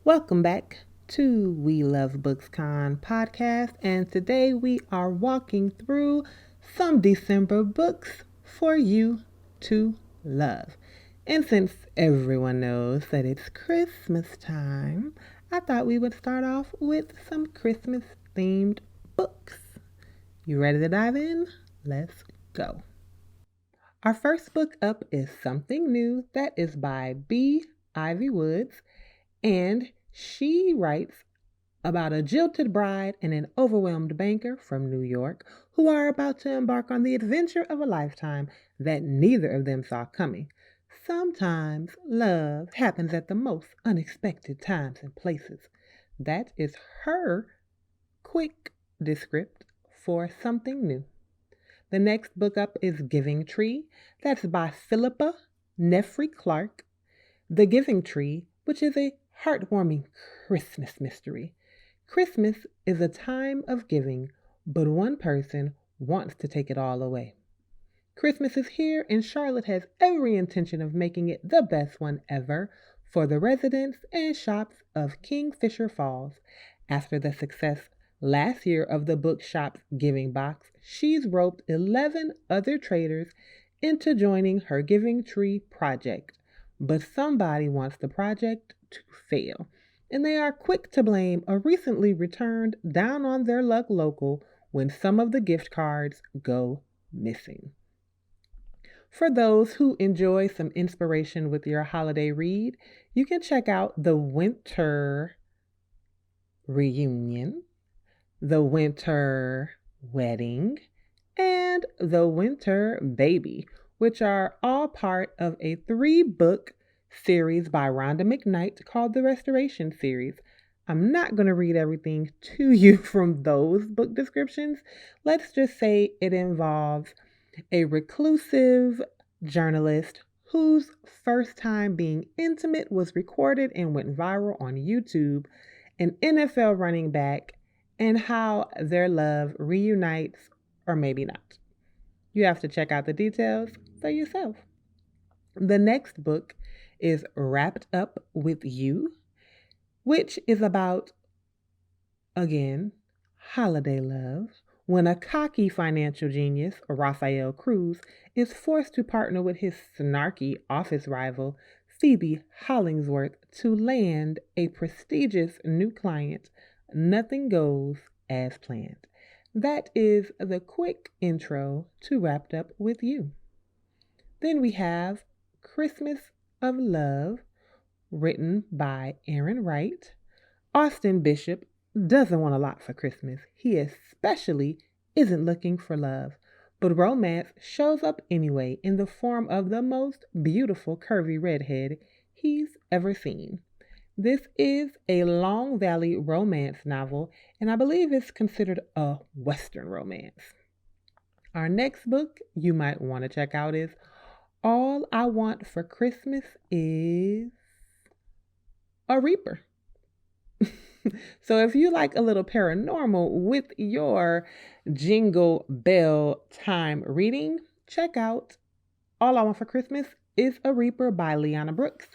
Welcome back to We Love Books Con podcast, and today we are walking through some December books for you to love. And since everyone knows that it's Christmas time, I thought we would start off with some Christmas themed books. You ready to dive in? Let's go. Our first book up is Something New that is by B. Ivy Woods, and she writes about a jilted bride and an overwhelmed banker from New York who are about to embark on the adventure of a lifetime that neither of them saw coming. Sometimes love happens at the most unexpected times and places. That is her quick descript for Something New. The next book up is Giving Tree. That's by Phillipa Nefri Clark. The Giving Tree, which is a heartwarming Christmas mystery. Christmas is a time of giving, but one person wants to take it all away. Christmas is here, and Charlotte has every intention of making it the best one ever for the residents and shops of Kingfisher Falls. After the success last year of the bookshop's Giving Box, she's roped 11 other traders into joining her Giving Tree project. But somebody wants the project to fail, and they are quick to blame a recently returned down on their luck local when some of the gift cards go missing. For those who enjoy some inspiration with your holiday read, you can check out The Winter Reunion, The Winter Wedding, and The Winter Baby, which are all part of a 3-book series by Rhonda McKnight called the Restoration Series. I'm not going to read everything to you from those book descriptions. Let's just say it involves a reclusive journalist whose first time being intimate was recorded and went viral on YouTube, an NFL running back, and how their love reunites or maybe not. You have to check out the details for yourself. The next book is Wrapped Up With You, which is about, again, holiday love, when a cocky financial genius, Raphael Cruz, is forced to partner with his snarky office rival, Phoebe Hollingsworth, to land a prestigious new client. Nothing goes as planned. That is the quick intro to Wrapped Up With You. Then we have Christmas of Love, written by Erin Wright. Austin Bishop doesn't want a lot for Christmas. He especially isn't looking for love, but romance shows up anyway in the form of the most beautiful curvy redhead he's ever seen. This is a Long Valley romance novel, and I believe it's considered a Western romance. Our next book you might want to check out is All I Want for Christmas Is a Reaper. So if you like a little paranormal with your Jingle Bell time reading, check out All I Want for Christmas Is a Reaper by Liana Brooks.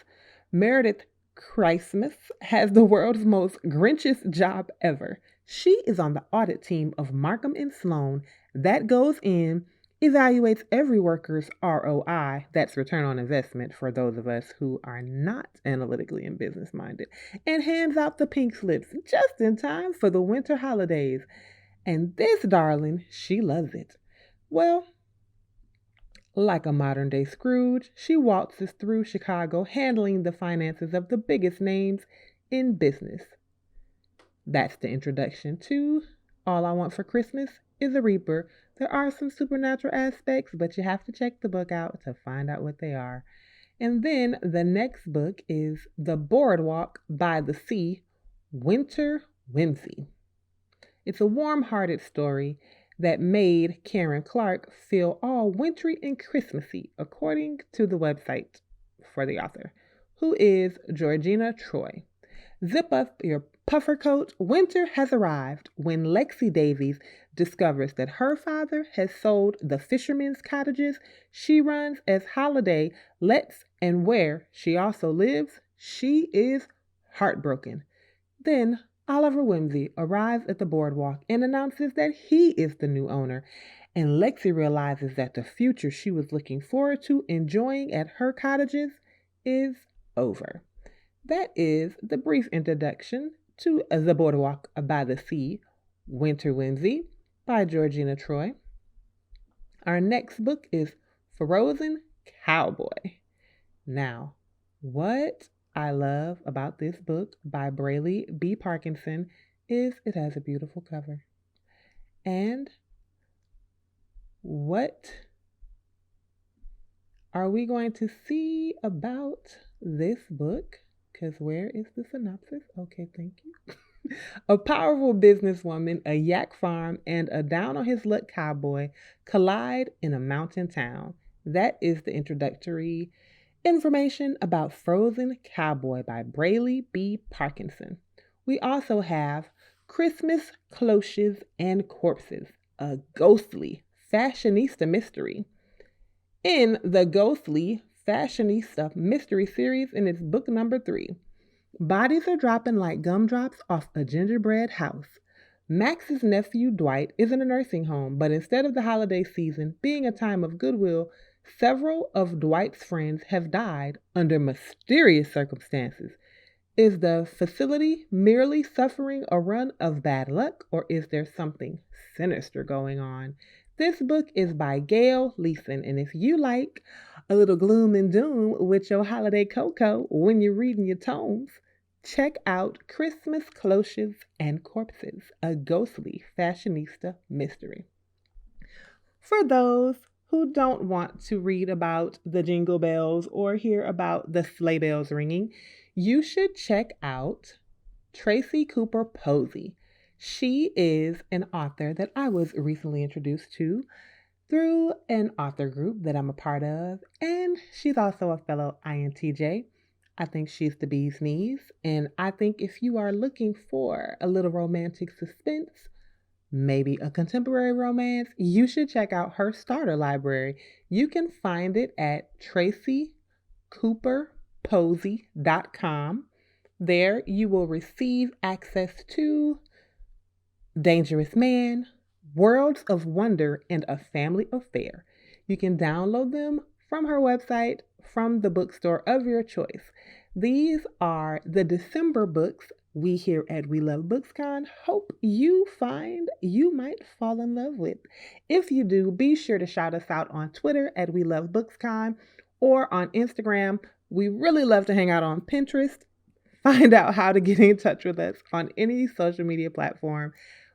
Meredith Christmas has the world's most Grinchiest job ever. She is on the audit team of Markham and Sloan that goes in, evaluates every worker's ROI, that's return on investment for those of us who are not analytically and business minded, and hands out the pink slips just in time for the winter holidays. And this darling, she loves it. Well, like a modern day Scrooge, she waltzes through Chicago handling the finances of the biggest names in business. That's the introduction to All I Want for Christmas Is a Reaper. There are some supernatural aspects, but you have to check the book out to find out what they are. And then the next book is The Boardwalk by the Sea, Winter Whimsy. It's a warm-hearted story that made Karen Clark feel all wintry and Christmassy, according to the website for the author, who is Georgina Troy. Zip up your puffer coat. Winter has arrived when Lexi Davies discovers that her father has sold the fishermen's cottages she runs as Holiday lets and where she also lives. She is heartbroken. Then Oliver Whimsy arrives at the boardwalk and announces that he is the new owner, and Lexi realizes that the future she was looking forward to enjoying at her cottages is over. That is the brief introduction to The Boardwalk by the Sea, Winter Whimsy by Georgina Troy. Our next book is Frozen Cowboy. Now, what I love about this book by Bralee B. Parkinson is it has a beautiful cover. And what are we going to see about this book? Because where is the synopsis? Okay, thank you. A powerful businesswoman, a yak farm, and a down on his luck cowboy collide in a mountain town. That is the introductory information about Frozen Cowboy by Bralee B. Parkinson. We also have Christmas Cloches and Corpses, a ghostly fashionista mystery. In the ghostly fashionista mystery series, in its book number 3, bodies are dropping like gumdrops off a gingerbread house. Max's nephew Dwight is in a nursing home, but instead of the holiday season being a time of goodwill, several of Dwight's friends have died under mysterious circumstances. Is the facility merely suffering a run of bad luck, or is there something sinister going on? This book is by Gayle, Leeson, and if you like a little gloom and doom with your holiday cocoa when you're reading your tomes, check out Christmas Cloches and Corpses, a ghostly fashionista mystery. For those who don't want to read about the jingle bells or hear about the sleigh bells ringing, you should check out Tracy Cooper Posey. She is an author that I was recently introduced to through an author group that I'm a part of, and she's also a fellow INTJ. I think she's the bee's knees, and I think if you are looking for a little romantic suspense, maybe a contemporary romance, you should check out her starter library. You can find it at tracycooperposey.com. There you will receive access to Dangerous Man, Worlds of Wonder, and A Family Affair. You can download them from her website, from the bookstore of your choice. These are the December books we here at We Love BooksCon hope you find you might fall in love with. If you do, be sure to shout us out on Twitter at We Love BooksCon or on Instagram. We really love to hang out on Pinterest. Find out how to get in touch with us on any social media platform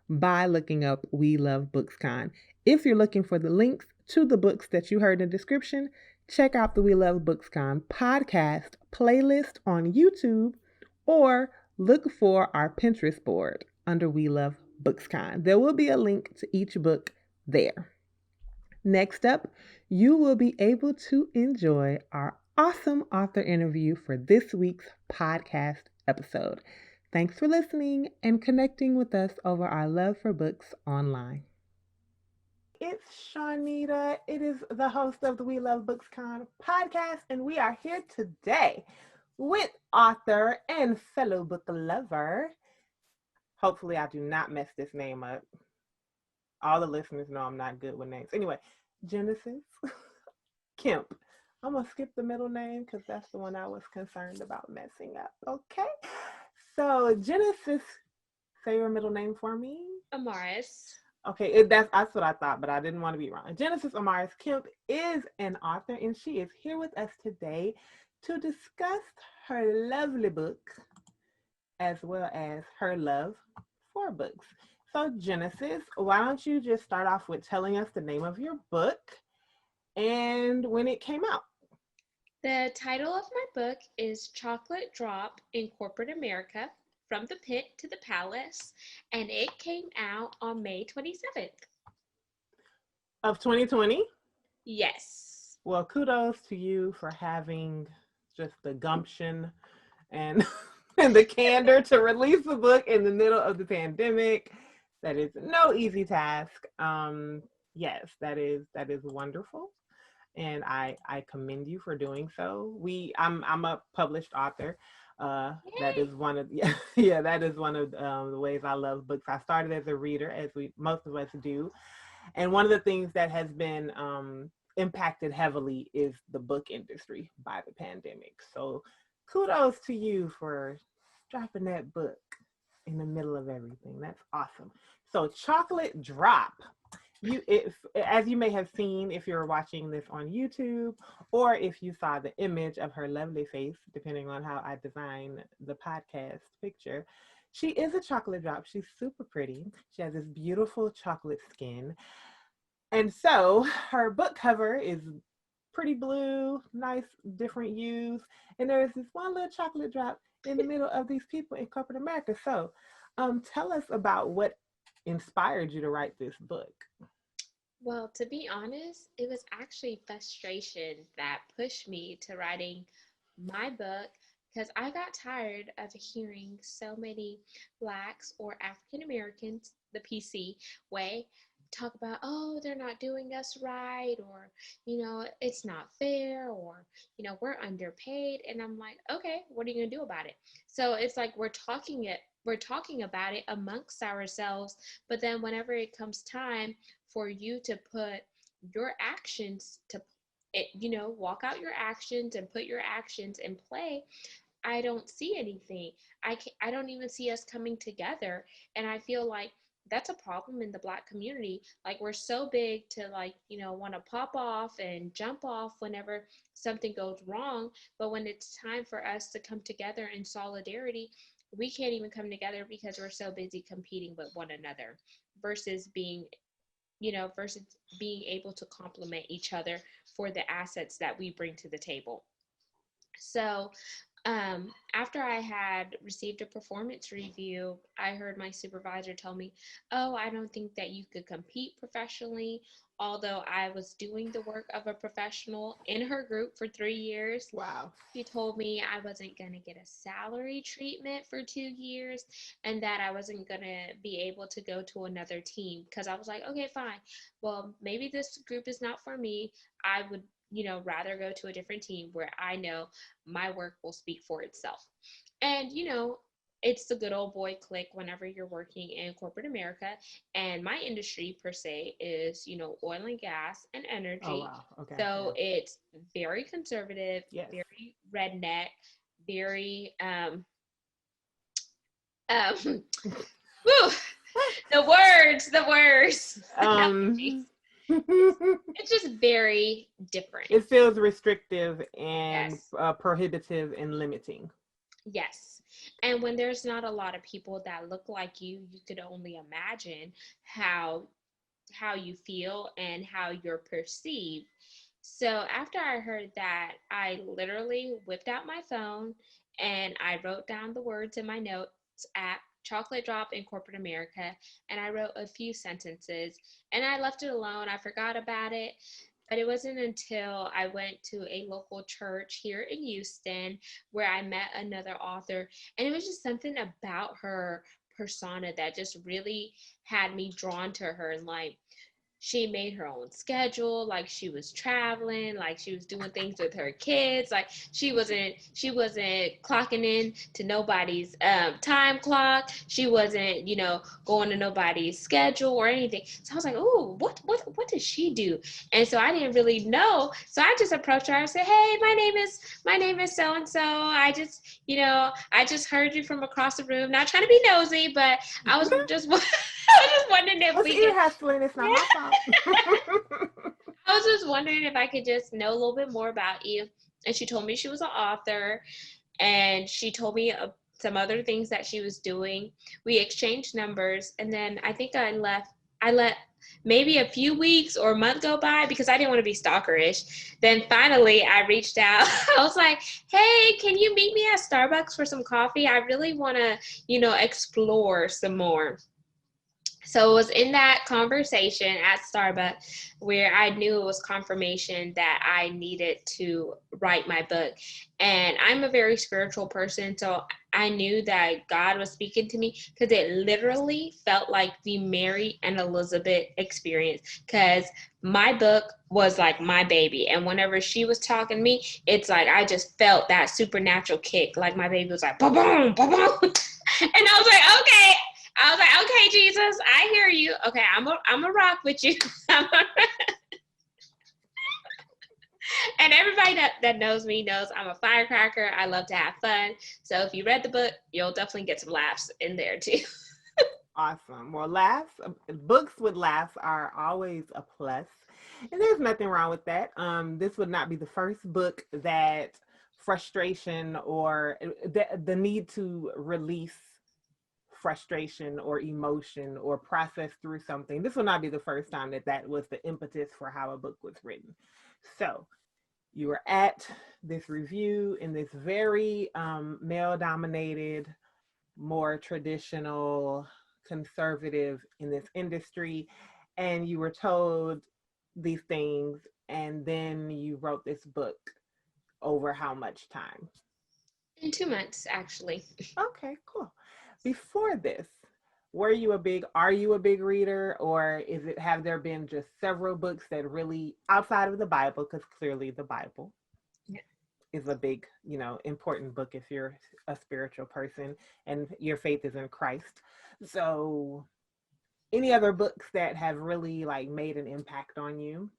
by looking up We Love BooksCon. If you're looking for the links to the books that you heard in the description, check out the We Love BooksCon podcast playlist on YouTube or look for our Pinterest board under We Love BooksCon. There will be a link to each book there. Next up, you will be able to enjoy our awesome author interview for this week's podcast episode. Thanks for listening and connecting with us over our love for books online. It's Shawneda. It is the host of the We Love BooksCon podcast, and we are here today with author and fellow book lover. Hopefully, I do not mess this name up. All the listeners know I'm not good with names. Anyway, Genesis Kemp. I'm going to skip the middle name because that's the one I was concerned about messing up. Okay. So, Genesis, say your middle name for me. Amaris. Okay, that's what I thought, but I didn't want to be wrong. Genesis Amaris Kemp is an author, and she is here with us today to discuss her lovely book as well as her love for books. So, Genesis, why don't you just start off with telling us the name of your book and when it came out? The title of my book is Chocolate Drop in Corporate America, From the Pit to the Palace, and it came out on May 27th. Of 2020? Yes. Well, kudos to you for having just the gumption and the candor to release a book in the middle of the pandemic. That is no easy task. Yes, that is wonderful, and I commend you for doing so. I'm a published author, That is one of yeah, that is one of the ways I love books. I started as a reader, as we most of us do, and one of the things that has been impacted heavily is the book industry by the pandemic. So kudos to you for dropping that book in the middle of everything. That's awesome. So chocolate drop. As you may have seen if you're watching this on YouTube, or if you saw the image of her lovely face, depending on how I design the podcast picture, she is a chocolate drop. She's super pretty. She has this beautiful chocolate skin. And so her book cover is pretty blue, nice different hues, and there's this one little chocolate drop in the middle of these people in corporate America. So tell us about what inspired you to write this book. Well, to be honest, it was actually frustration that pushed me to writing my book because I got tired of hearing so many Blacks or African Americans, the PC way, talk about, oh, they're not doing us right, or, it's not fair, or, we're underpaid. And I'm like, okay, what are you going to do about it? So it's like we're talking about it amongst ourselves, but then whenever it comes time for you to put your actions to it, walk out your actions and put your actions in play, I don't see anything. I don't even see us coming together. And I feel like that's a problem in the Black community. Like, we're so big to, like, want to pop off and jump off whenever something goes wrong. But when it's time for us to come together in solidarity, we can't even come together because we're so busy competing with one another versus versus being able to complement each other for the assets that we bring to the table. So, after I had received a performance review, I heard my supervisor tell me, oh, I don't think that you could compete professionally. Although I was doing the work of a professional in her group for 3 years, Wow. she told me I wasn't going to get a salary treatment for 2 years and that I wasn't going to be able to go to another team because I was like, okay, fine. Well, maybe this group is not for me. I would rather go to a different team where I know my work will speak for itself. And, it's the good old boy clique whenever you're working in corporate America. And my industry, per se, is, oil and gas and Oh energy. wow. Okay. So Yeah. it's very conservative, Yes. very redneck, very, um, whew, the words. um It's just very different. it feels restrictive and Yes. prohibitive and limiting. Yes. And when there's not a lot of people that look like you could only imagine how you feel and how you're perceived. So after I heard that, I literally whipped out my phone and I wrote down the words in my notes app, chocolate drop in corporate America, and I wrote a few sentences and I left it alone. I forgot about it. But it wasn't until I went to a local church here in Houston where I met another author, and it was just something about her persona that just really had me drawn to her. And like, she made her own schedule, like she was traveling, like she was doing things with her kids, like she wasn't clocking in to nobody's time clock. She wasn't going to nobody's schedule or anything. So I was like, oh, what does she do? And so I didn't really know, so I just approached her. I said, hey, my name is so and so. I just heard you from across the room, not trying to be nosy, but I was just I was just wondering if It's we ear could. hustling. It's not my fault. I was just wondering if I could just know a little bit more about you. And she told me she was an author, and she told me some other things that she was doing. We exchanged numbers, and then I think I left. I let maybe a few weeks or a month go by because I didn't want to be stalkerish. Then finally, I reached out. I was like, "Hey, can you meet me at Starbucks for some coffee? I really want to, explore some more." So it was in that conversation at Starbucks where I knew it was confirmation that I needed to write my book. And I'm a very spiritual person, so I knew that God was speaking to me because it literally felt like the Mary and Elizabeth experience. Because my book was like my baby. And whenever she was talking to me, it's like I just felt that supernatural kick. Like my baby was like, boom, boom, boom, boom. And I was like, okay. I was like, okay, Jesus, I hear you. Okay, I'm a rock with you. And everybody that knows me knows I'm a firecracker. I love to have fun. So if you read the book, you'll definitely get some laughs in there too. Awesome. Well, laughs, books with laughs are always a plus, and there's nothing wrong with that. This would not be the first book that frustration or the need to release frustration or emotion or process through something. This will not be the first time that was the impetus for how a book was written. So you were at this review in this very male dominated, more traditional, conservative in this industry, and you were told these things, and then you wrote this book over how much time? In 2 months, actually. Okay, cool. Before this, are you a big reader, or have there been just several books that really, outside of the Bible, because clearly the Bible is a big, important book if you're a spiritual person and your faith is in Christ. So, any other books that have really like made an impact on you?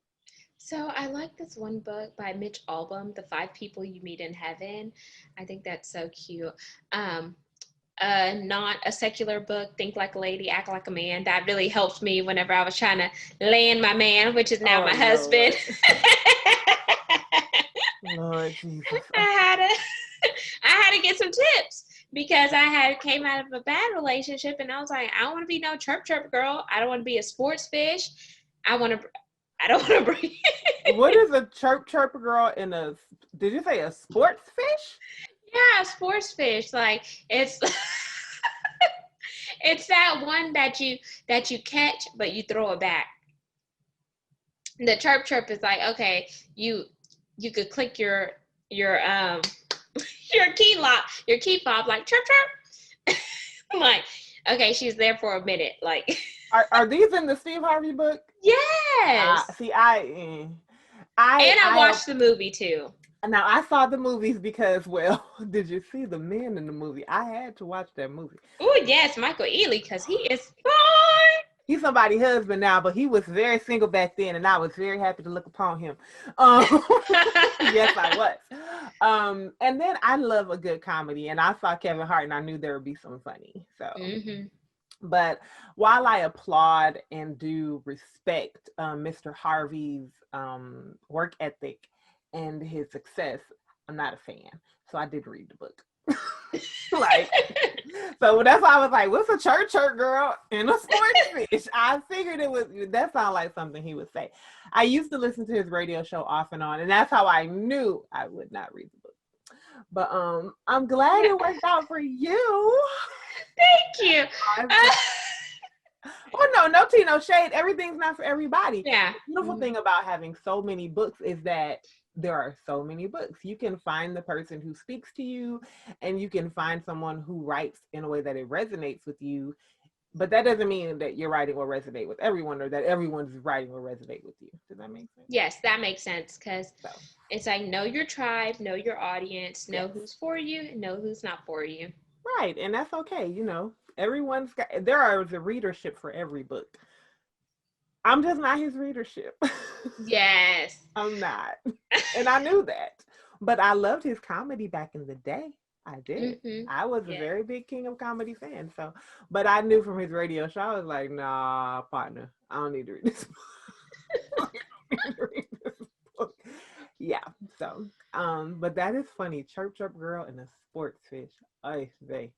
So I like this one book by Mitch Albom, The Five People You Meet in Heaven. I think that's so cute. Um, Not a secular book, Think Like a Lady, Act Like a Man. That really helped me whenever I was trying to land my man, which is now Oh my husband. Lord Jesus. I had to I had to get some tips because I had came out of a bad relationship and I was like, I don't want to be no chirp chirp girl. I don't want to be a sports fish. I don't want to bring. What is a chirp chirp girl in a? Did you say a sports fish? Yeah, sports fish. Like it's it's that one that you catch but you throw it back. The chirp chirp is like, okay, you could click your your key fob like chirp chirp. I'm like, okay, she's there for a minute. Like Are these in the Steve Harvey book? yes. See, I And I have watched the movie too. now I saw the movies because, well, did you see the men in the movie? I had to watch that movie. Oh yes, Michael Ealy, because he is fine. He's somebody's husband now, but he was very single back then, and I was very happy to look upon him. Yes, I was. And then I love a good comedy, and I saw Kevin Hart, and I knew there would be some funny. So, but while I applaud and do respect Mr. Harvey's work ethic and his success, I'm not a fan. So I did read the book. Like, so that's why I was like, what's a church girl and a sports fish? I figured that sounded like something he would say. I used to listen to his radio show off and on, and that's how I knew I would not read the book. But I'm glad it worked out for you. Thank you. Oh no tea, no shade. Everything's not for everybody. Yeah. The beautiful thing about having so many books is that there are so many books. You can find the person who speaks to you, and you can find someone who writes in a way that it resonates with you. But that doesn't mean that your writing will resonate with everyone, or that everyone's writing will resonate with you. Does that make sense? Yes, that makes sense because it's like know your tribe, know your audience, know who's for you, know who's not for you. Right, and that's okay. Everyone's got. Is a readership for every book. I'm just not his readership. Yes. I'm not. And I knew that. But I loved his comedy back in the day. I did. I was a very big King of Comedy fan. So, but I knew from his radio show, I was like, nah, partner, I don't need to read this book. Yeah. So, but that is funny. Chirp Chirp Girl and a sports fish. Ay, they.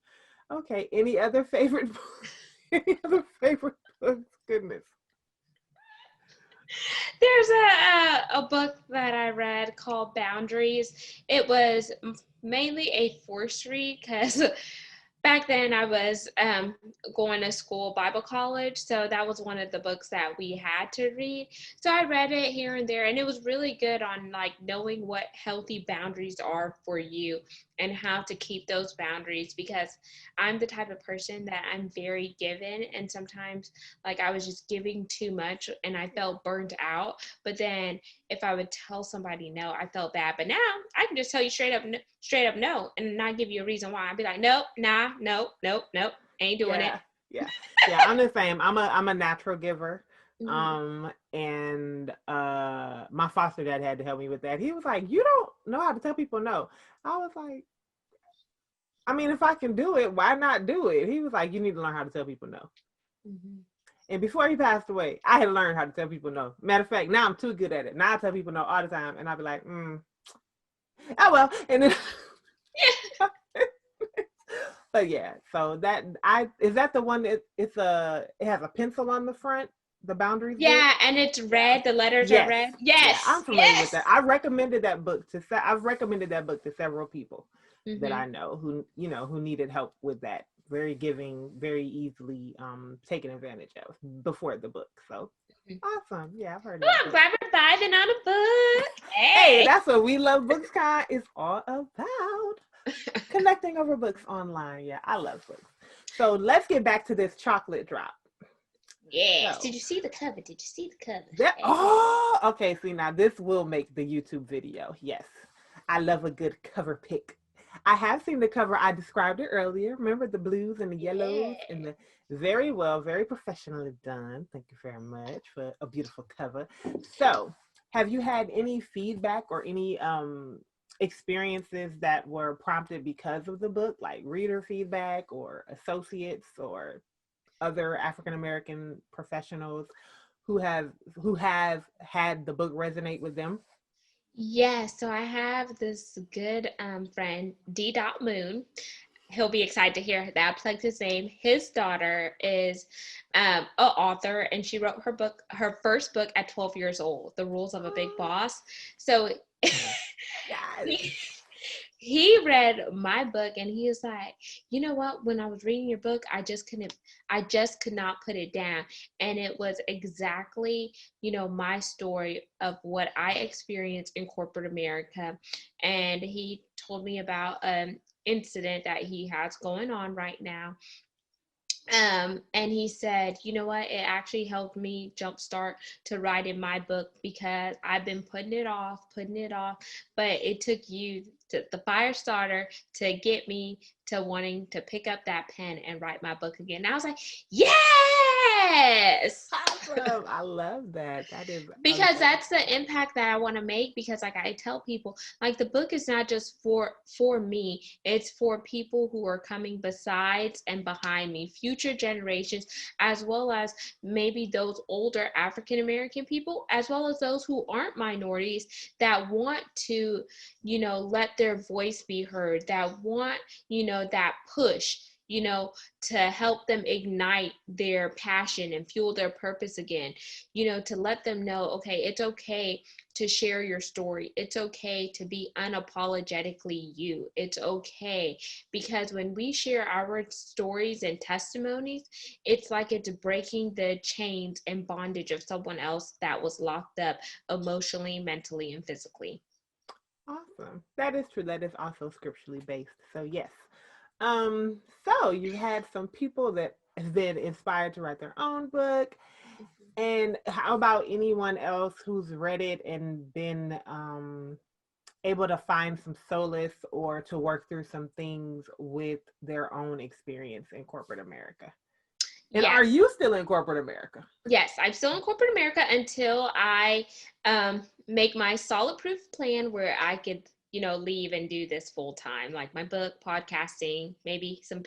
Okay. Any other favorite books? Goodness. There's a book that I read called Boundaries. It was mainly a forced read because back then I was going to school Bible college, so that was one of the books that we had to read. So I read it here and there, and it was really good on like knowing what healthy boundaries are for you and how to keep those boundaries, because I'm the type of person that I'm very given, and sometimes like I was just giving too much and I felt burnt out. But then if I would tell somebody no, I felt bad. But now I can just tell you straight up no, and not give you a reason why. I'd be like, nope, nah, nope, nope, nope, ain't doing it. Yeah, yeah, yeah. I'm the same. I'm a natural giver. Mm-hmm. And my foster dad had to help me with that. He was like, "You don't know how to tell people no." I was like, "I mean, if I can do it, why not do it?" He was like, "You need to learn how to tell people no." Mm-hmm. And before he passed away, I had learned how to tell people no. Matter of fact, now I'm too good at it. Now I tell people no all the time, and I'll be like, "Oh well," and then. But yeah, so that I is that the one that it has a pencil on the front, the boundaries book. Yeah, and it's Yeah. red. The letters are Yes. red. Yeah, I'm Yes, familiar with that. yes. I've recommended that book to several people that Mm-hmm. I know who needed help with that. Very giving, very easily taken advantage of before the book. So awesome. Yeah, I've heard of Oh, that I'm book. glad we're vibing on a book. Hey, Hey. that's what We Love Books Con is all about. Connecting over books online. Yeah, I love books. So let's get back to this chocolate drop. Yes. Did So you see the cover? Did you see the cover? that Hey. okay. See, now this will make the YouTube video. Yes, I love a good cover pick. I have seen the cover. I described it earlier. Remember the blues and the yellows Yeah. and the very well, very professionally done. Thank you very much for a beautiful cover. So, have you had any feedback or any experiences that were prompted because of the book, like reader feedback or associates or other African American professionals who have had the book resonate with them? Yes, so I have this good friend, D. Dot Moon. He'll be excited to hear that. I plugged his name. His daughter is an author, and she wrote her first book at 12 years old, The Rules of a Big Oh, Boss. So yes. he, he read my book, and he was like, you know what, when I was reading your book, I just could not put it down. And it was exactly, my story of what I experienced in corporate America. And he told me about an incident that he has going on right now. And he said, you know what, it actually helped me jumpstart to writing my book, because I've been putting it off, but it took you to the fire starter to get me to wanting to pick up that pen and write my book again. And I was like, yes. Awesome. I love that. That is a Because great that's the story. impact that I want to make, because like I tell people, like the book is not just for me, it's for people who are coming besides and behind me, future generations, as well as maybe those older African American people, as well as those who aren't minorities, that want to, let their voice be heard, that want, that push, to help them ignite their passion and fuel their purpose again, to let them know, okay, it's okay to share your story. It's okay to be unapologetically you. It's okay, because when we share our stories and testimonies, it's like it's breaking the chains and bondage of someone else that was locked up emotionally, mentally, and physically. Awesome. That is true. That is also scripturally based. So yes. So you've had some people that have been inspired to write their own book. And how about anyone else who's read it and been able to find some solace or to work through some things with their own experience in corporate America? And are Yes. you still in corporate America? Yes, I'm still in corporate America until I make my solid proof plan where I could, leave and do this full time, like my book, podcasting, maybe some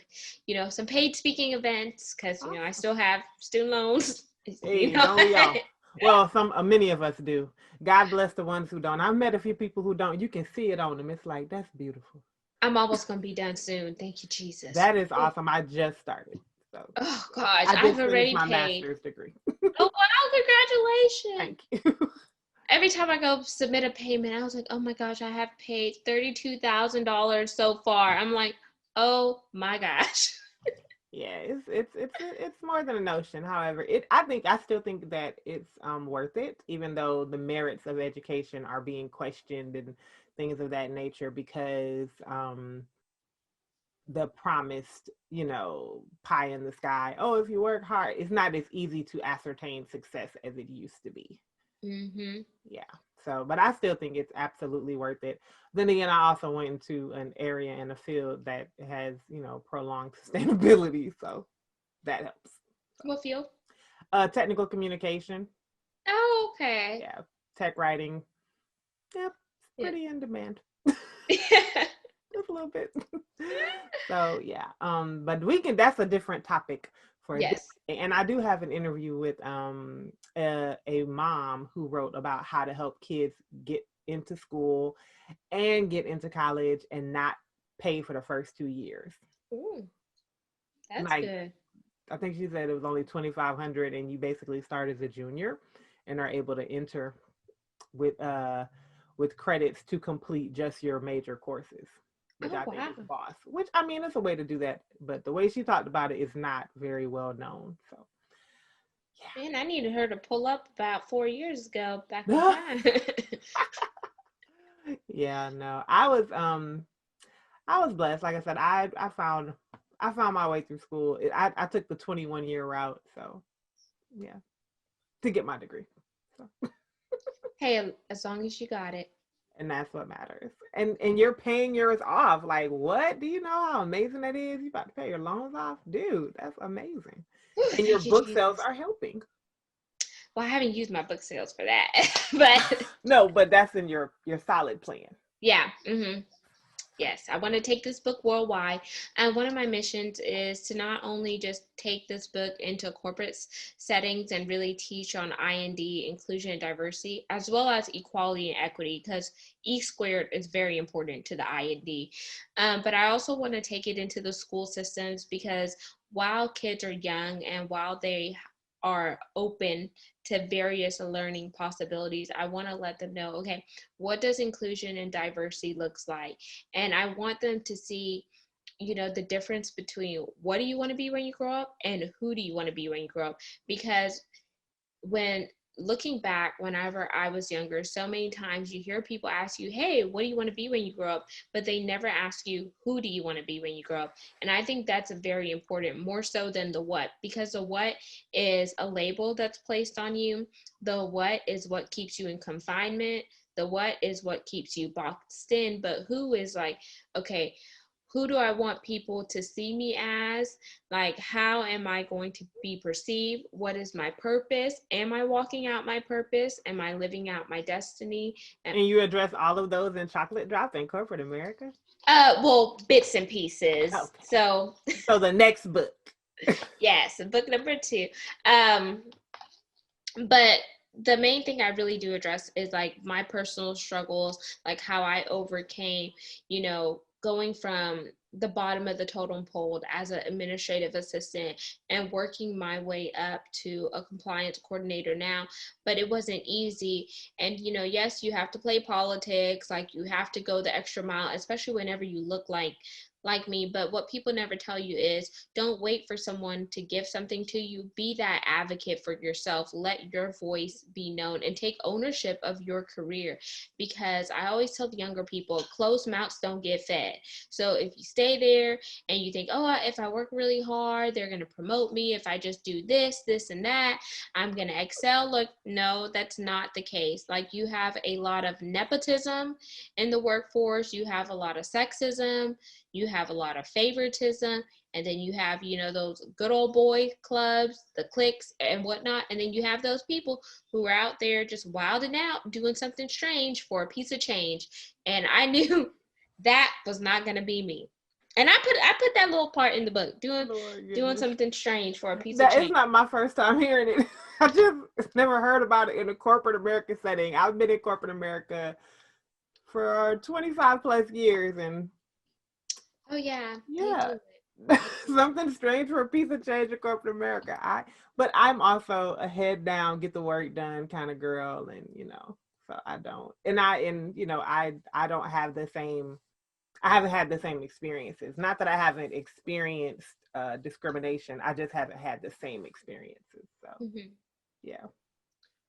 paid speaking events, because I Awesome. still have student loans. you Hey, know. don't we all? Well, many of us do. God bless the ones who don't. I've met a few people who don't. You can see it on them. It's like, that's beautiful. I'm almost gonna be done soon. Thank you, Jesus. That is Ooh. awesome. I just started. So Oh gosh, I I've just finished already my paid. master's degree. Oh wow, congratulations. Thank you. Every time I go submit a payment, I was like, oh my gosh, I have paid $32,000 so far. I'm like, Oh my gosh. Yeah, it's more than a notion. However, I still think that it's worth it, even though the merits of education are being questioned and things of that nature, because the promised, pie in the sky. Oh, if you work hard, it's not as easy to ascertain success as it used to be. Mm-hmm. Yeah. So, but I still think it's absolutely worth it. Then again, I also went into an area and a field that has, prolonged sustainability. So that helps. So, What field? technical communication. Oh, okay. Yeah. Tech writing. Yep. It's Yeah. pretty in demand. Just a little bit. So yeah. But that's a different topic for a different Yes. day. And I do have an interview with a mom who wrote about how to help kids get into school and get into college and not pay for the first 2 years. Ooh, that's Like, good. I think she said it was only 2,500, and you basically start as a junior and are able to enter with credits to complete just your major courses, which Oh I think wow. is boss. Which, I mean, it's a way to do that, but the way she talked about it is not very well known. So Man, I needed her to pull up about 4 years ago, back on yeah. time. Yeah, no. I was blessed. Like I said, I found my way through school. I took the 21-year route, so yeah, to get my degree. So, Hey, as long as you got it. and that's what matters. And you're paying yours off. Like, what? Do you know how amazing that is? You about to pay your loans off? Dude, that's amazing. Whew, And your thank you, book sales Jesus. are helping. Well, I haven't used my book sales for that, but No, but that's in your solid plan. yeah. Yes, I want to take this book worldwide. And one of my missions is to not only just take this book into corporate settings and really teach on IND, inclusion and diversity, as well as equality and equity, because E squared is very important to the IND. But I also want to take it into the school systems because while kids are young and while they are open to various learning possibilities, I want to let them know, okay, what does inclusion and diversity looks like? And I want them to see, the difference between what do you want to be when you grow up and who do you want to be when you grow up. Because when looking back, whenever I was younger, so many times you hear people ask you, hey, what do you want to be when you grow up? But they never ask you, who do you want to be when you grow up? And I think that's a very important, more so than the what, because the what is a label that's placed on you. The what is what keeps you in confinement. The what is what keeps you boxed in. But who is like, okay, who do I want people to see me as? Like, how am I going to be perceived? What is my purpose? Am I walking out my purpose? Am I living out my destiny? And you address all of those in Chocolate Drop in Corporate America? Well, bits and pieces. Okay. So, So the next book. yes, book number two. Um, but the main thing I really do address is like my personal struggles, like how I overcame, going from the bottom of the totem pole as an administrative assistant and working my way up to a compliance coordinator now. But it wasn't easy. And, yes, you have to play politics, like you have to go the extra mile, especially whenever you look like me. But what people never tell you is don't wait for someone to give something to you. Be that advocate for yourself. Let your voice be known and take ownership of your career. Because I always tell the younger people, closed mouths don't get fed. So if you stay there and you think, oh, if I work really hard, they're going to promote me. If I just do this, and that, I'm going to excel. Look, no, that's not the case. Like, you have a lot of nepotism in the workforce. You have a lot of sexism. You have a lot of favoritism, and then you have, those good old boy clubs, the cliques and whatnot. And then you have those people who are out there just wilding out, doing something strange for a piece of change. And I knew that was not going to be me. And I put that little part in the book, Lord doing goodness. something strange for a piece of That is change. not my first time hearing it. I just never heard about it in a corporate America setting. I've been in corporate America for 25 plus years, and Oh yeah, they yeah, do it. something strange for a piece of change in corporate America. But I'm also a head down, get the work done kind of girl, and so I don't, and I don't have the same. I haven't had the same experiences. Not that I haven't experienced discrimination. I just haven't had the same experiences. So yeah.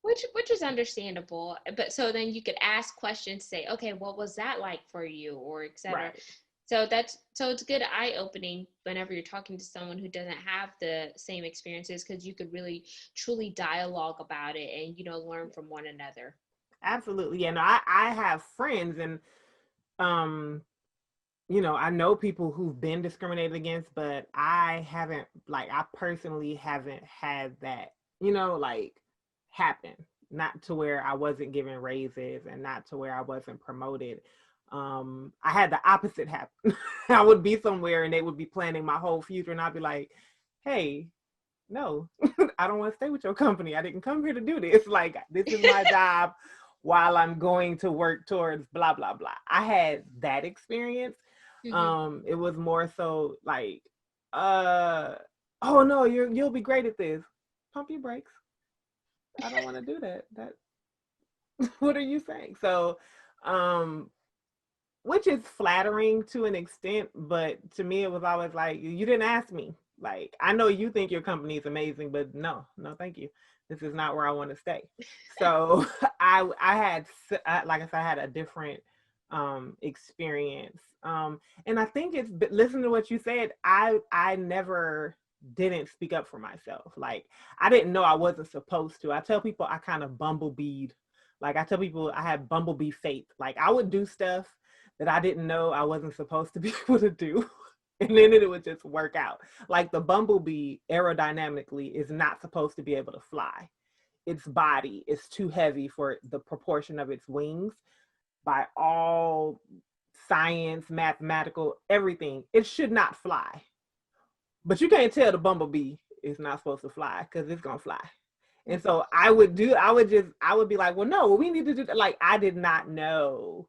Which is understandable. But so then you could ask questions, say, okay, what was that like for you, or etc. Right. So it's good eye opening whenever you're talking to someone who doesn't have the same experiences, because you could really truly dialogue about it and learn from one another. Absolutely. Yeah, no, I have friends, and um I know people who've been discriminated against, but I haven't, like, I personally haven't had that, like, happen. Not to where I wasn't given raises, and not to where I wasn't promoted. I had the opposite happen. I would be somewhere and they would be planning my whole future, and I'd be like, hey, no, I don't want to stay with your company. I didn't come here to do this. Like, this is my job while I'm going to work towards blah, blah, blah. I had that experience. It was more so like, oh no, you'll be great at this. Pump your brakes. I don't want to do that. What are you saying? So, which is flattering to an extent, but to me it was always like, you didn't ask me. Like, I know you think your company is amazing, but no, thank you. This is not where I want to stay. So I had, like I said, I had a different experience. And I think it's, listen to what you said. I never didn't speak up for myself. Like, I didn't know I wasn't supposed to. I tell people I kind of bumblebeed. Like, I tell people I had bumblebee faith. Like, I would do stuff that I didn't know I wasn't supposed to be able to do. And then it would just work out. Like, the bumblebee aerodynamically is not supposed to be able to fly. Its body is too heavy for the proportion of its wings. By all science, mathematical, everything, it should not fly. But you can't tell the bumblebee is not supposed to fly, because it's gonna fly. And so I would be like, well, no, we need to do that. Like, I did not know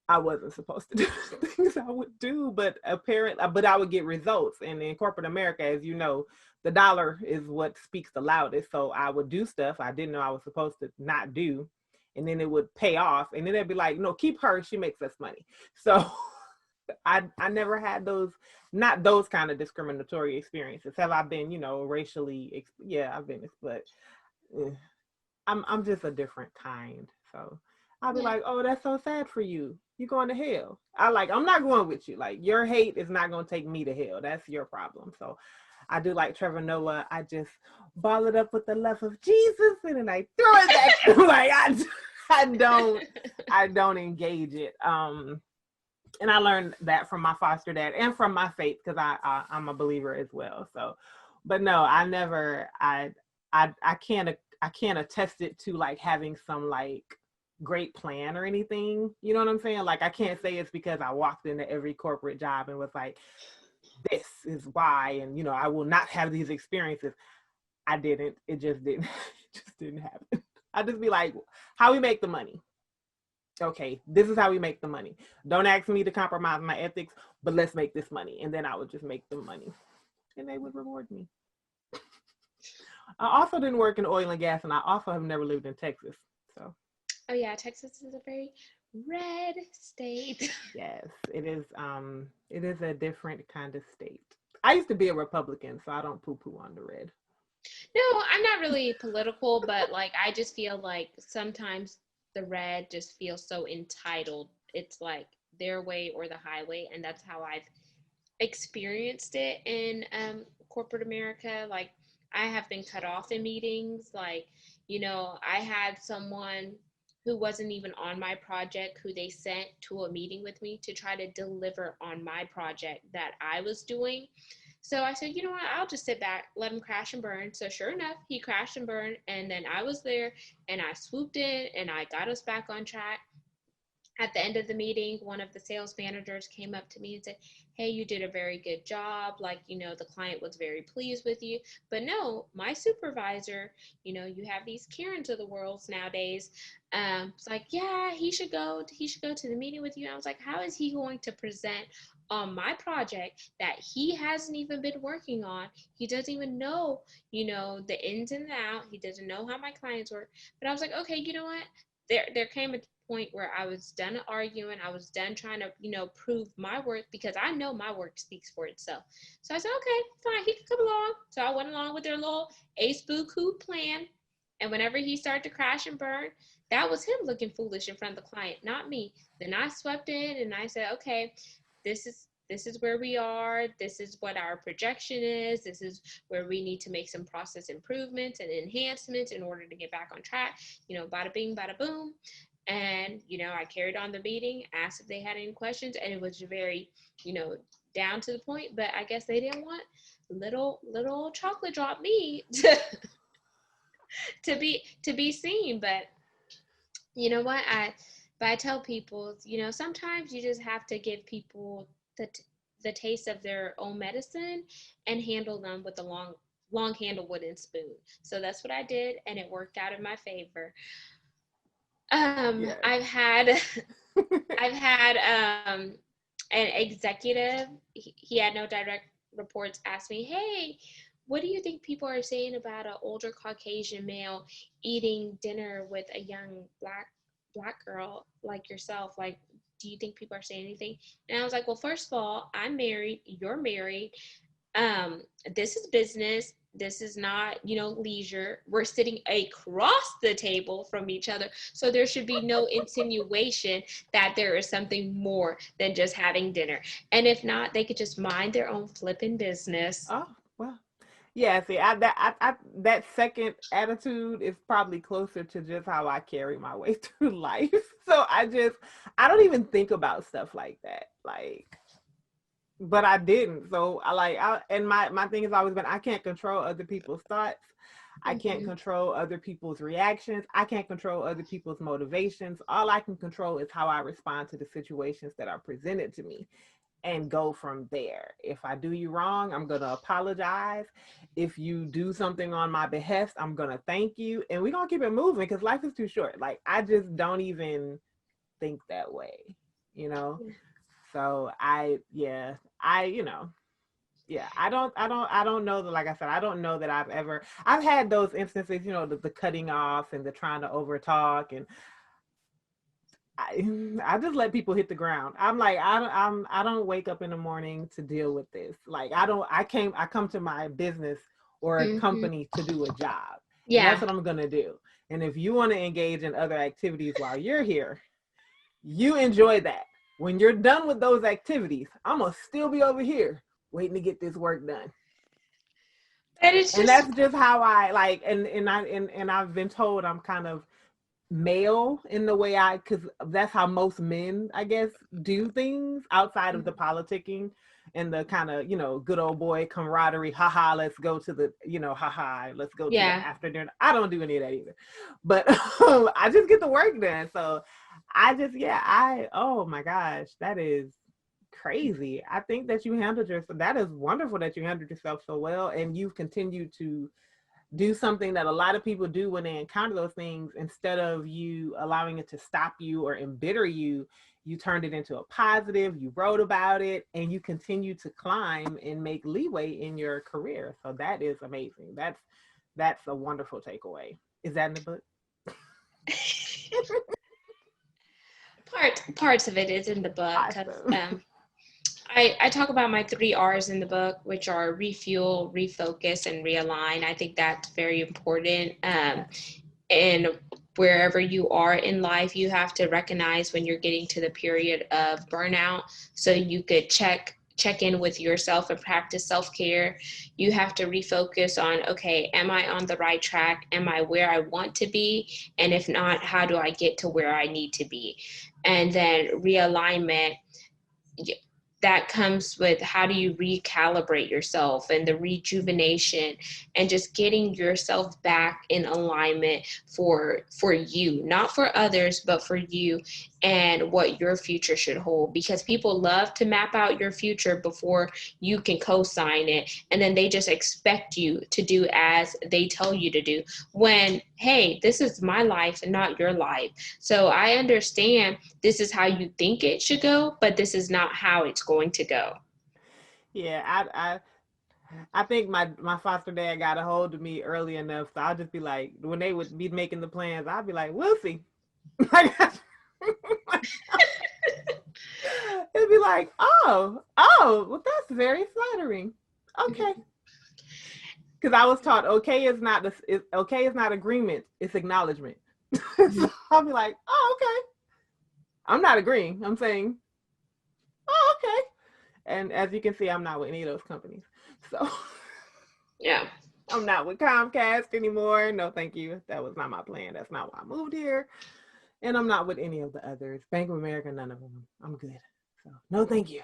I wasn't supposed to do the things I would do, but I would get results. And in corporate America, as you know, the dollar is what speaks the loudest. So I would do stuff I didn't know I was supposed to not do, and then it would pay off. And then they'd be like, no, keep her, she makes us money. So I never had not those kind of discriminatory experiences. Have I been, racially? Yeah, I've been, but I'm just a different kind. So I'll be like, oh, that's so sad for you. You going to hell. I'm not going with you. Like, your hate is not going to take me to hell. That's your problem. So I do like Trevor Noah. I just ball it up with the love of Jesus, and then I throw it back. Like, I don't engage it. And I learned that from my foster dad and from my faith, because I'm a believer as well. So, but no, I can't attest it to, like, having some, like, great plan or anything. You know what I'm saying? Like, I can't say it's because I walked into every corporate job and was like, this is why, and I will not have these experiences. I didn't. It just didn't. It just didn't happen. I just be like, how we make the money. Okay, this is how we make the money. Don't ask me to compromise my ethics, but let's make this money. And then I would just make the money, and they would reward me. I also didn't work in oil and gas, and I also have never lived in Texas. So. Oh yeah, Texas is a very red state. Yes, it is. It is a different kind of state. I used to be a Republican, so I don't poo-poo on the red. No, I'm not really political, but like, I just feel like sometimes the red just feels so entitled. It's like their way or the highway, and that's how I've experienced it in corporate America. Like, I have been cut off in meetings. Like, I had someone who wasn't even on my project who they sent to a meeting with me to try to deliver on my project that I was doing. So I said, you know what, I'll just sit back, let him crash and burn. So sure enough, he crashed and burned. And then I was there and I swooped in and I got us back on track. At the end of the meeting, one of the sales managers came up to me and said, hey, you did a very good job. Like, the client was very pleased with you. But no, my supervisor, you have these Karens of the world nowadays. It's like, yeah, he should go to the meeting with you. And I was like, how is he going to present on my project that he hasn't even been working on? He doesn't even know, the ins and outs. He doesn't know how my clients work. But I was like, okay, you know what? There came a point where I was done arguing. I was done trying to, prove my worth, because I know my work speaks for itself. So I said, okay, fine, he can come along. So I went along with their little ace boo coo plan. And whenever he started to crash and burn, that was him looking foolish in front of the client, not me. Then I swept in and I said, okay, this is where we are. This is what our projection is. This is where we need to make some process improvements and enhancements in order to get back on track. Bada bing, bada boom. And, I carried on the meeting, asked if they had any questions, and it was very, down to the point. But I guess they didn't want little chocolate drop me to be seen. But you know what? I tell people, sometimes you just have to give people the taste of their own medicine and handle them with a long handle wooden spoon. So that's what I did, and it worked out in my favor. Yes. I've had an executive. He had no direct reports. Ask me, hey, what do you think people are saying about an older Caucasian male eating dinner with a young black girl like yourself? Like, do you think people are saying anything? And I was like, well, first of all, I'm married, you're married. This is business. This is not, leisure. We're sitting across the table from each other. So there should be no insinuation that there is something more than just having dinner. And if not, they could just mind their own flipping business. Oh, well. Yeah, see, that second attitude is probably closer to just how I carry my way through life. So I don't even think about stuff like that. Like, but I didn't. So and my thing has always been, I can't control other people's thoughts. I can't control other people's reactions. I can't control other people's motivations. All I can control is how I respond to the situations that are presented to me, and go from there. If I do you wrong, I'm going to apologize. If you do something on my behest, I'm going to thank you. And we're going to keep it moving, because life is too short. Like, I just don't even think that way, you know? So I don't know that, like I said, I don't know that I've had those instances, the cutting off and the trying to overtalk, and I just let people hit the ground. I'm like, I don't wake up in the morning to deal with this. Like, I come to my business or a company to do a job. Yeah. And that's what I'm going to do. And if you want to engage in other activities while you're here, you enjoy that. When you're done with those activities, I'm going to still be over here waiting to get this work done. And that's just how I like, and I've been told I'm kind of male in the way because that's how most men, I guess, do things outside of the politicking and the kind of, good old boy camaraderie. Haha, let's go to the, haha, let's go to the after dinner. I don't do any of that either. But I just get the work done. So oh my gosh, that is crazy. I think that you handled yourself. That is wonderful that you handled yourself so well, and you've continued to do something that a lot of people do when they encounter those things. Instead of you allowing it to stop you or embitter you, you turned it into a positive, you wrote about it, and you continue to climb and make leeway in your career. So that is amazing. That's a wonderful takeaway. Is that in the book? Parts of it is in the book. I talk about my 3 R's in the book, which are refuel, refocus, and realign. I think that's very important. And wherever you are in life, you have to recognize when you're getting to the period of burnout, so you could check in with yourself and practice self-care. You have to refocus on, okay, am I on the right track? Am I where I want to be? And if not, how do I get to where I need to be? And then realignment, that comes with how do you recalibrate yourself and the rejuvenation and just getting yourself back in alignment for you, not for others, but for you and what your future should hold. Because people love to map out your future before you can co-sign it, and then they just expect you to do as they tell you to do, when, hey, this is my life and not your life. So I understand this is how you think it should go, but this is not how it's going to go. Yeah, I think my foster dad got a hold of me early enough, so I'll just be like, when they would be making the plans, I'll be like, we'll see. It'd be like, oh, well, that's very flattering. Okay. Because I was taught okay is not agreement, it's acknowledgement. So I'll be like, oh, okay. I'm not agreeing. I'm saying, oh, okay. And as you can see, I'm not with any of those companies. So Yeah. I'm not with Comcast anymore. No, thank you. That was not my plan. That's not why I moved here. And I'm not with any of the others. Bank of America, none of them. I'm good. So no, thank you.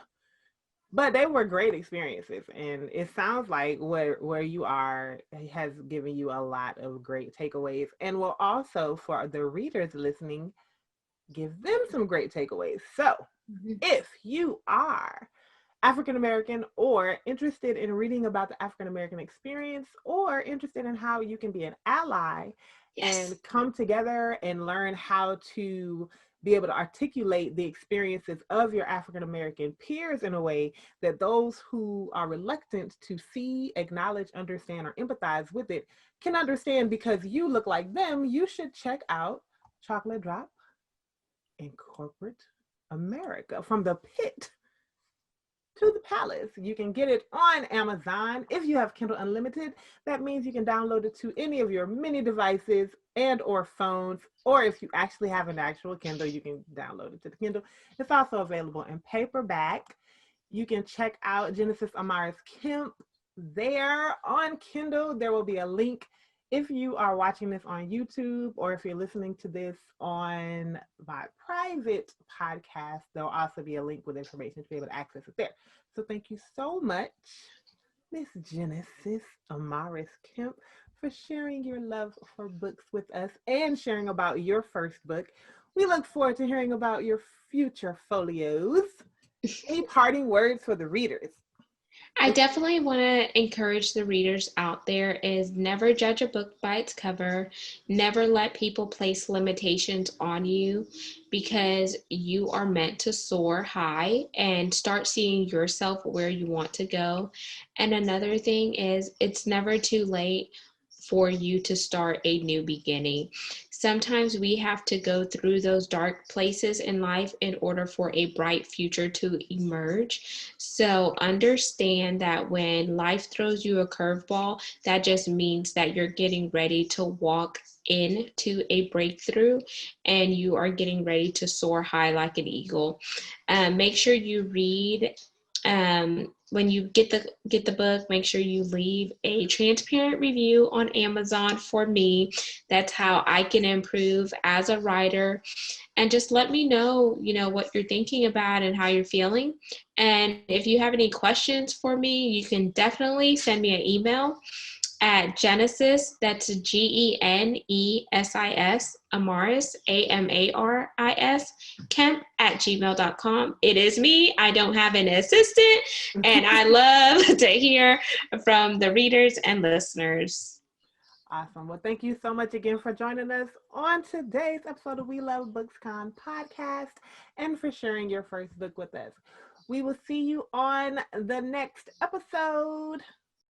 But they were great experiences, and it sounds like where you are has given you a lot of great takeaways, and will also, for the readers listening, give them some great takeaways. So if you are African American or interested in reading about the African American experience, or interested in how you can be an ally and come together and learn how to be able to articulate the experiences of your African American peers in a way that those who are reluctant to see, acknowledge, understand, or empathize with it can understand because you look like them, you should check out Chocolate Drop in Corporate America, From the Pit to the Palace. You can get it on Amazon. If you have Kindle Unlimited, that means you can download it to any of your many devices and or phones, or if you actually have an actual Kindle, you can download it to the Kindle. It's also available in paperback. You can check out Genesis Amaris Kemp there on Kindle. There will be a link if you are watching this on YouTube, or if you're listening to this on my private podcast. There'll also be a link with information to be able to access it there. So thank you so much, Miss Genesis Amaris Kemp, for sharing your love for books with us and sharing about your first book. We look forward to hearing about your future folios. Any parting words for the readers? I definitely want to encourage the readers out there is never judge a book by its cover. Never let people place limitations on you, because you are meant to soar high and start seeing yourself where you want to go. And another thing is it's never too late for you to start a new beginning. Sometimes we have to go through those dark places in life in order for a bright future to emerge. So understand that when life throws you a curveball, that just means that you're getting ready to walk into a breakthrough, and you are getting ready to soar high like an eagle. Make sure you read. When you get the book, make sure you leave a transparent review on Amazon for me. That's how I can improve as a writer. And just let me know, what you're thinking about and how you're feeling. And if you have any questions for me, you can definitely send me an email at Genesis, that's Genesis, Amaris, Amaris, Kemp at gmail.com. It is me. I don't have an assistant, and I love to hear from the readers and listeners. Awesome. Well, thank you so much again for joining us on today's episode of We Love Books Con podcast, and for sharing your first book with us. We will see you on the next episode.